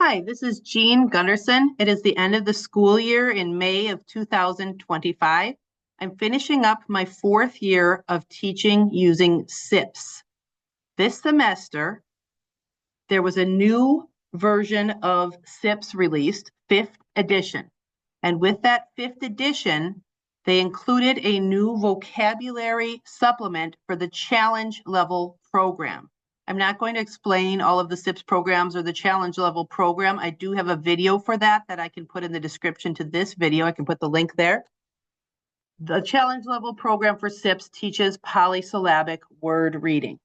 Hi, this is Jean Gunderson. It is the end of the school year in May of 2025. I'm finishing up my fourth year of teaching using SIPPS. This semester, there was a new version of SIPPS released, fifth edition. And with that fifth edition, they included a new vocabulary supplement for the challenge level program. I'm not going to explain all of the SIPPS programs or the challenge level program. I do have a video for that I can put in the description to this video. I can put the link there. The challenge level program for SIPPS teaches polysyllabic word reading.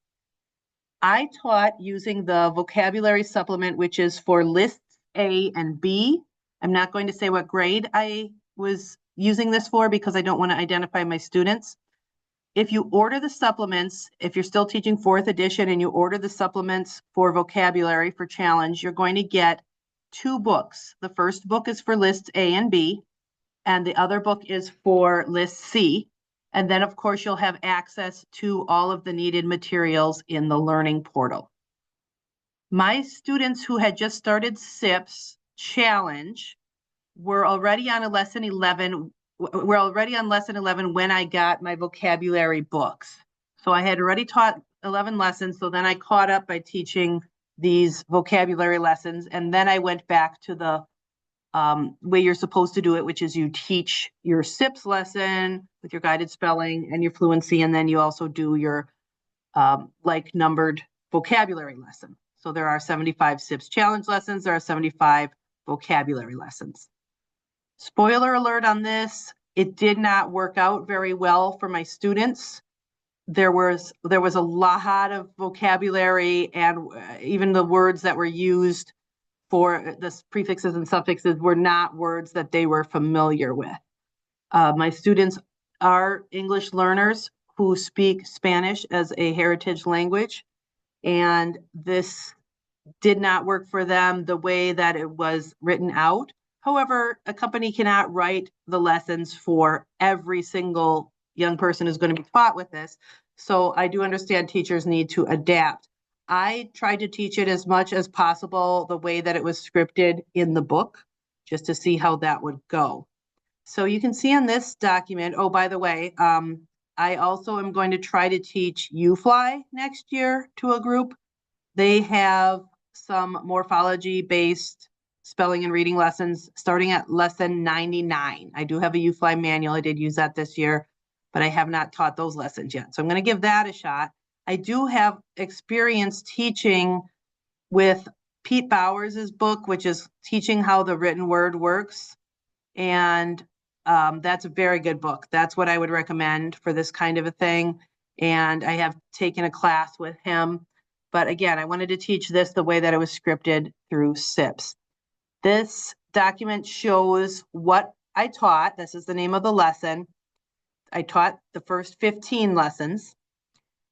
I taught using the vocabulary supplement, which is for lists A and B. I'm not going to say what grade I was using this for because I don't want to identify my students. If you order the supplements, if you're still teaching fourth edition and you order the supplements for vocabulary for challenge, you're going to get two books. The first book is for lists A and B, and the other book is for list C. And then, of course, you'll have access to all of the needed materials in the learning portal. My students who had just started SIPPS challenge were already on lesson 11 when I got my vocabulary books. So I had already taught 11 lessons. So then I caught up by teaching these vocabulary lessons. And then I went back to the way you're supposed to do it, which is you teach your SIPPS lesson with your guided spelling and your fluency. And then you also do your like numbered vocabulary lesson. So there are 75 SIPPS challenge lessons. There are 75 vocabulary lessons. Spoiler alert on this, it did not work out very well for my students. There was a lot of vocabulary, and even the words that were used for the prefixes and suffixes were not words that they were familiar with. My students are English learners who speak Spanish as a heritage language, and this did not work for them the way that it was written out. However, a company cannot write the lessons for every single young person who's going to be taught with this. So I do understand teachers need to adapt. I tried to teach it as much as possible the way that it was scripted in the book, just to see how that would go. So you can see on this document, oh, by the way, I also am going to try to teach UFly next year to a group. They have some morphology-based spelling and reading lessons starting at lesson 99. I do have a UFly manual. I did use that this year, but I have not taught those lessons yet. So I'm going to give that a shot. I do have experience teaching with Pete Bowers's book, which is Teaching How the Written Word Works. And that's a very good book. That's what I would recommend for this kind of a thing. And I have taken a class with him. But again, I wanted to teach this the way that it was scripted through SIPPS. This document shows what I taught. This is the name of the lesson. I taught the first 15 lessons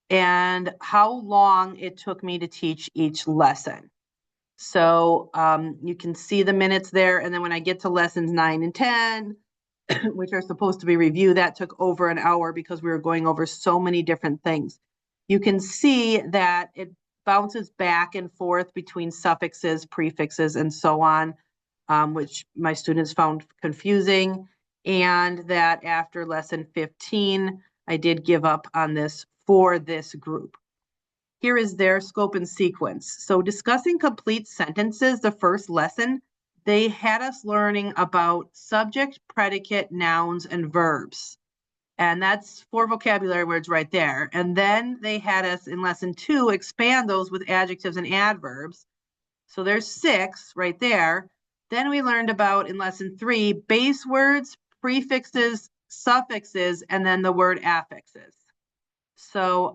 and how long it took me to teach each lesson. So you can see the minutes there. And then when I get to lessons 9 and 10, which are supposed to be reviewed, that took over an hour because we were going over so many different things. You can see that it bounces back and forth between suffixes, prefixes, and so on, which my students found confusing. And that after lesson 15, I did give up on this for this group. Here is their scope and sequence. So discussing complete sentences, the first lesson, they had us learning about subject, predicate, nouns, and verbs. And that's 4 vocabulary words right there. And then they had us in lesson 2 expand those with adjectives and adverbs. So there's 6 right there. Then we learned about in lesson 3 base words, prefixes, suffixes, and then the word affixes. So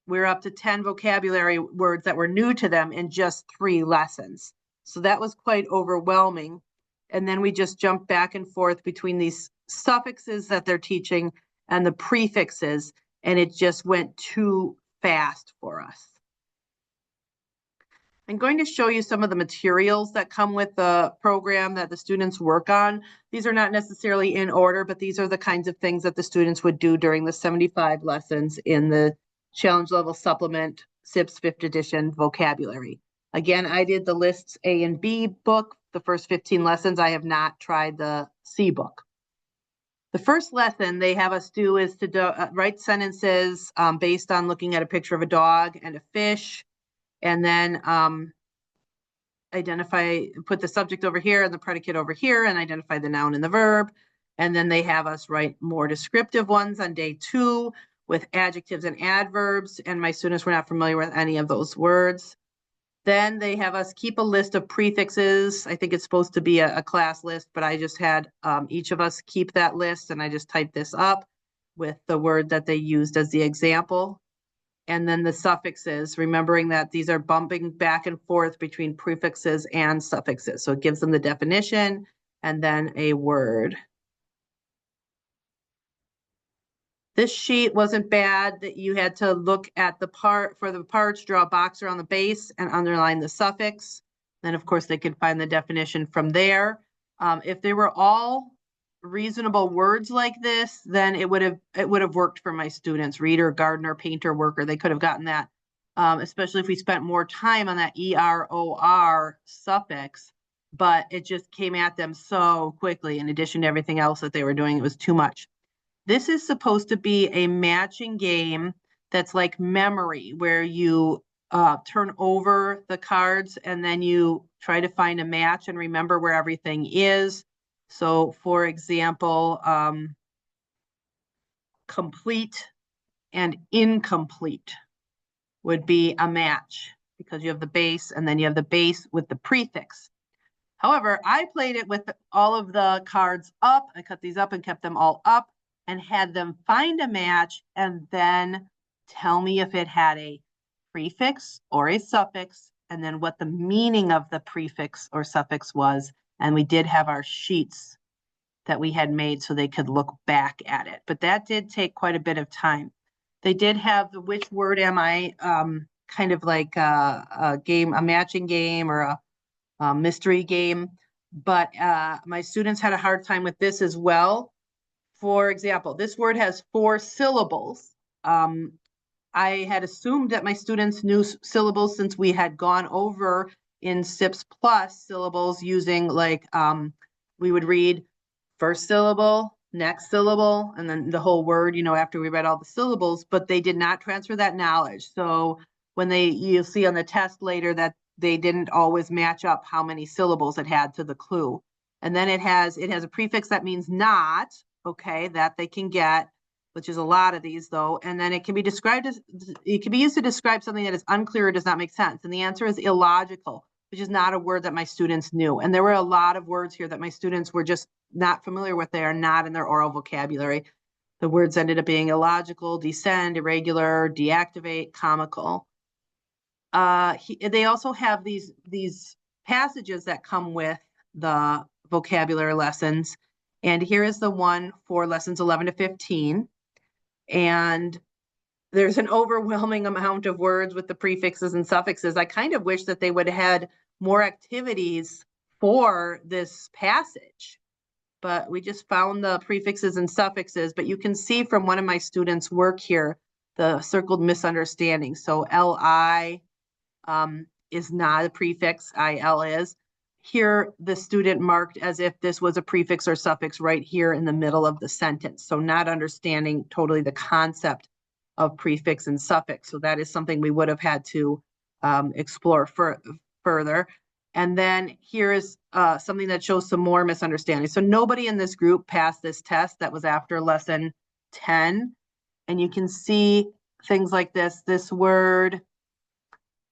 we're up to 10 vocabulary words that were new to them in just 3 lessons. So that was quite overwhelming. And then we just jumped back and forth between these suffixes that they're teaching and the prefixes, and it just went too fast for us. I'm going to show you some of the materials that come with the program that the students work on. These are not necessarily in order, but these are the kinds of things that the students would do during the 75 lessons in the challenge level supplement SIPPS 5th edition vocabulary. Again, I did the lists A and B book, the first 15 lessons. I have not tried the C book. The first lesson they have us do is to write sentences based on looking at a picture of a dog and a fish, and then put the subject over here and the predicate over here, and identify the noun and the verb. And then they have us write more descriptive ones on day 2 with adjectives and adverbs, and my students were not familiar with any of those words. Then they have us keep a list of prefixes. I think it's supposed to be a class list, but I just had each of us keep that list, and I just typed this up with the word that they used as the example. And then the suffixes, remembering that these are bumping back and forth between prefixes and suffixes. So it gives them the definition and then a word. This sheet wasn't bad, that you had to look at the parts, draw a box around the base and underline the suffix. Then of course they could find the definition from there. If they were all reasonable words like this, then it would have worked for my students. Reader, gardener, painter, worker, they could have gotten that. Especially if we spent more time on that EROR suffix, but it just came at them so quickly. In addition to everything else that they were doing, it was too much. This is supposed to be a matching game that's like memory, where you turn over the cards and then you try to find a match and remember where everything is. So for example, complete and incomplete would be a match, because you have the base and then you have the base with the prefix. However, I played it with all of the cards up. I cut these up and kept them all up and had them find a match and then tell me if it had a prefix or a suffix, and then what the meaning of the prefix or suffix was. And we did have our sheets that we had made so they could look back at it. But that did take quite a bit of time. They did have the which word am I, kind of like a game, a matching game or a mystery game. But my students had a hard time with this as well. For example, this word has 4 syllables. I had assumed that my students knew syllables since we had gone over in SIPPS Plus syllables using like, we would read first syllable, next syllable, and then the whole word, after we read all the syllables, but they did not transfer that knowledge. So when you'll see on the test later that they didn't always match up how many syllables it had to the clue. And then it has a prefix that means not, okay, that they can get, which is a lot of these though. And then it can be used to describe something that is unclear or does not make sense. And the answer is illogical, which is not a word that my students knew. And there were a lot of words here that my students were just not familiar with. They are not in their oral vocabulary. The words ended up being illogical, descend, irregular, deactivate, comical. They also have these passages that come with the vocabulary lessons. And here is the one for lessons 11 to 15. And there's an overwhelming amount of words with the prefixes and suffixes. I kind of wish that they would have had more activities for this passage, but we just found the prefixes and suffixes. But you can see from one of my students' work here, the circled misunderstanding. So LI is not a prefix, IL is. Here, the student marked as if this was a prefix or suffix right here in the middle of the sentence. So not understanding totally the concept of prefix and suffix. So that is something we would have had to explore further. And then here is something that shows some more misunderstanding. So nobody in this group passed this test. That was after lesson 10. And you can see things like this. This word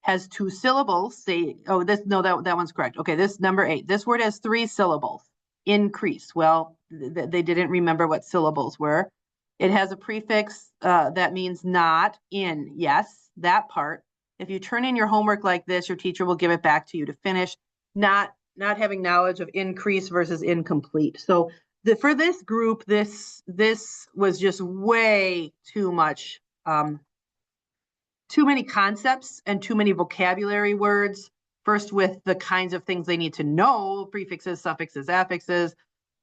has 2 syllables. That one's correct. Okay, this number 8. This word has 3 syllables. Increase. Well, they didn't remember what syllables were. It has a prefix that means not, in. Yes, that part. If you turn in your homework like this, your teacher will give it back to you to finish. Not having knowledge of increase versus incomplete. So for this group, this was just way too much. Too many concepts and too many vocabulary words. First with the kinds of things they need to know, prefixes, suffixes, affixes,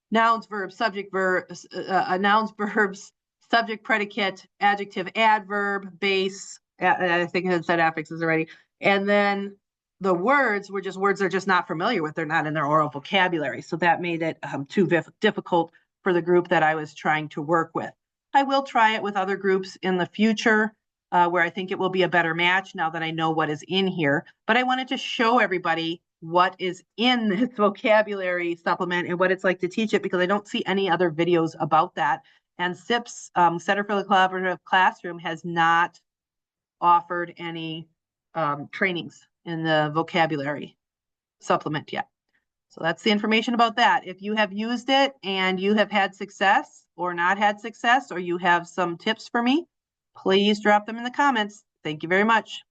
nouns, verbs, subject, nouns, verbs, subject, predicate, adjective, adverb, base. I think I said affixes already. And then the words were just words they're just not familiar with. They're not in their oral vocabulary. So that made it too difficult for the group that I was trying to work with. I will try it with other groups in the future where I think it will be a better match now that I know what is in here. But I wanted to show everybody what is in this vocabulary supplement and what it's like to teach it, because I don't see any other videos about that. And SIPPS, Center for the Collaborative Classroom, has not offered any trainings in the vocabulary supplement yet. So that's the information about that. If you have used it and you have had success or not had success, or you have some tips for me, please drop them in the comments. Thank you very much.